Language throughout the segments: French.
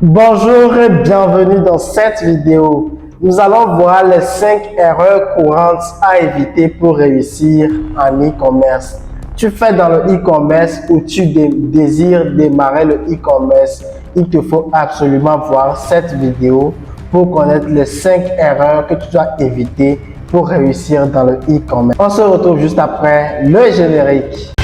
Bonjour et bienvenue dans cette vidéo. Nous allons voir les 5 erreurs courantes à éviter pour réussir en e-commerce. Tu fais dans le e-commerce ou tu désires démarrer le e-commerce, il te faut absolument voir cette vidéo pour connaître les 5 erreurs que tu dois éviter pour réussir dans le e-commerce. On se retrouve juste après le générique.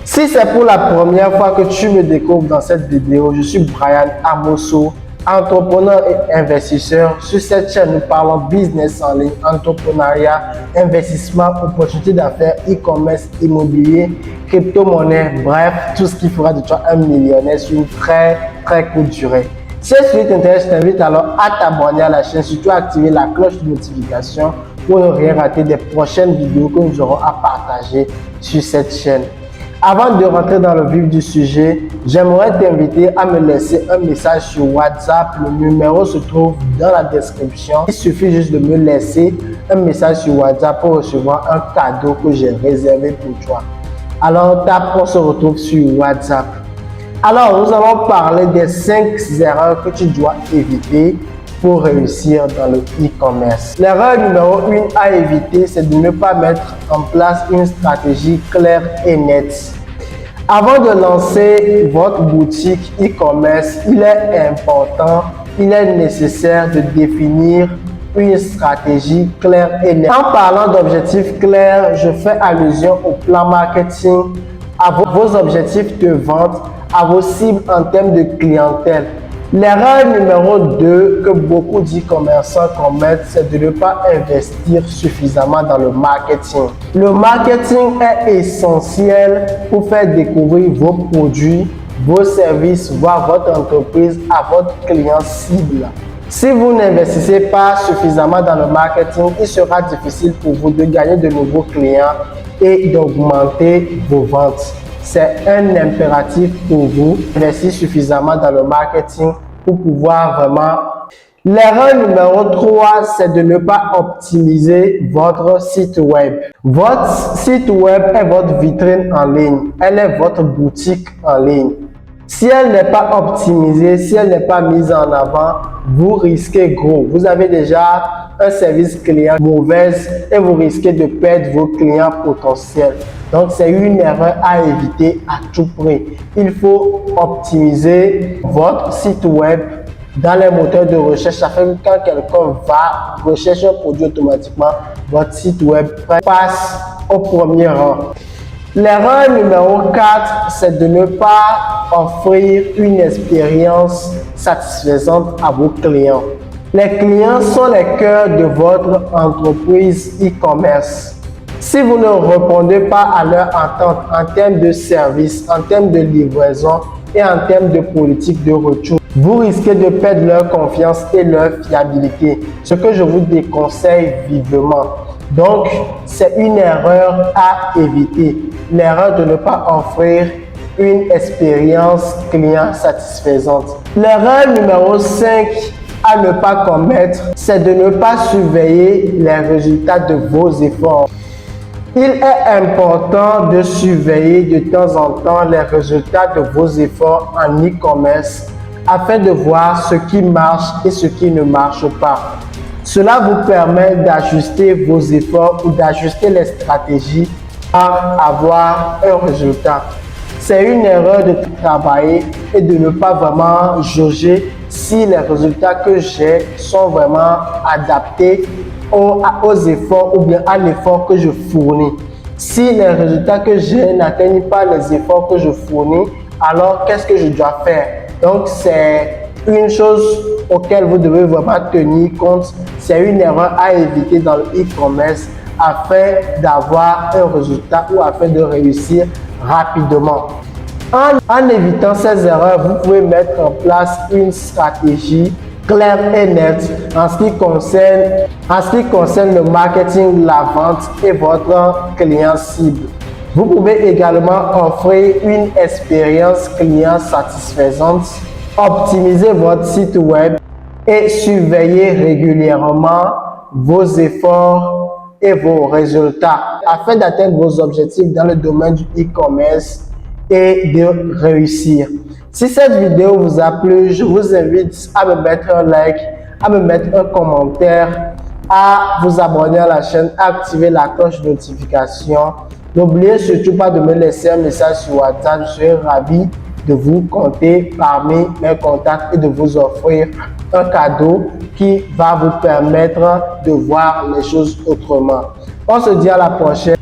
Si c'est pour la première fois que tu me découvres dans cette vidéo, je suis Brian Amosso, entrepreneur et investisseur. Sur cette chaîne, nous parlons business en ligne, entrepreneuriat, investissement, opportunités d'affaires, e-commerce, immobilier, crypto-monnaie, bref, tout ce qui fera de toi un millionnaire sur une très courte durée. Si ce qui t'intéresse, je t'invite alors à t'abonner à la chaîne, surtout à activer la cloche de notification pour ne rien rater des prochaines vidéos que nous aurons à partager sur cette chaîne. Avant de rentrer dans le vif du sujet, j'aimerais t'inviter à me laisser un message sur WhatsApp. Le numéro se trouve dans la description. Il suffit juste de me laisser un message sur WhatsApp pour recevoir un cadeau que j'ai réservé pour toi. Alors, tape, on se retrouve sur WhatsApp. Alors, nous allons parler des 5 erreurs que tu dois éviter pour réussir dans le e-commerce. L'erreur numéro 1 à éviter, c'est de ne pas mettre en place une stratégie claire et nette. Avant de lancer votre boutique e-commerce, il est important, il est nécessaire de définir une stratégie claire et nette. En parlant d'objectifs clairs, je fais allusion au plan marketing, à vos objectifs de vente, à vos cibles en termes de clientèle. L'erreur numéro 2 que beaucoup d'e-commerçants commettent, c'est de ne pas investir suffisamment dans le marketing. Le marketing est essentiel pour faire découvrir vos produits, vos services, voire votre entreprise à votre client cible. Si vous n'investissez pas suffisamment dans le marketing, il sera difficile pour vous de gagner de nouveaux clients et d'augmenter vos ventes. C'est un impératif pour vous d'investir suffisamment dans le marketing pour pouvoir vraiment. L'erreur numéro 3, c'est de ne pas optimiser votre site web. Votre site web est votre vitrine en ligne. Elle est votre boutique en ligne. Si elle n'est pas optimisée, si elle n'est pas mise en avant, vous risquez gros. Vous avez déjà un service client mauvais et vous risquez de perdre vos clients potentiels. Donc, c'est une erreur à éviter à tout prix. Il faut optimiser votre site web dans les moteurs de recherche afin que quand quelqu'un va rechercher un produit automatiquement, votre site web passe au premier rang. L'erreur numéro 4, c'est de ne pas offrir une expérience satisfaisante à vos clients. Les clients sont les cœurs de votre entreprise e-commerce. Si vous ne répondez pas à leur attente en termes de service, en termes de livraison et en termes de politique de retour, vous risquez de perdre leur confiance et leur fiabilité, ce que je vous déconseille vivement. Donc, c'est une erreur à éviter. L'erreur de ne pas offrir une expérience client satisfaisante. L'erreur numéro 5 à ne pas commettre, c'est de ne pas surveiller les résultats de vos efforts. Il est important de surveiller de temps en temps les résultats de vos efforts en e-commerce afin de voir ce qui marche et ce qui ne marche pas. Cela vous permet d'ajuster vos efforts ou d'ajuster les stratégies pour avoir un résultat. C'est une erreur de travailler et de ne pas vraiment jauger si les résultats que j'ai sont vraiment adaptés aux efforts ou bien à l'effort que je fournis. Si les résultats que j'ai n'atteignent pas les efforts que je fournis, alors qu'est-ce que je dois faire? Donc, c'est une chose auquel vous devez vraiment tenir compte. C'est une erreur à éviter dans le e-commerce afin d'avoir un résultat ou afin de réussir rapidement. En évitant ces erreurs, vous pouvez mettre en place une stratégie claire et nette en ce qui concerne le marketing, la vente et votre client cible. Vous pouvez également offrir une expérience client satisfaisante, optimiser votre site web et surveiller régulièrement vos efforts et vos résultats afin d'atteindre vos objectifs dans le domaine du e-commerce et de réussir. Si cette vidéo vous a plu, je vous invite à me mettre un like, à me mettre un commentaire, à vous abonner à la chaîne, à activer la cloche de notification. N'oubliez surtout pas de me laisser un message sur WhatsApp. Je serai ravi de vous compter parmi mes contacts et de vous offrir un cadeau qui va vous permettre de voir les choses autrement. On se dit à la prochaine.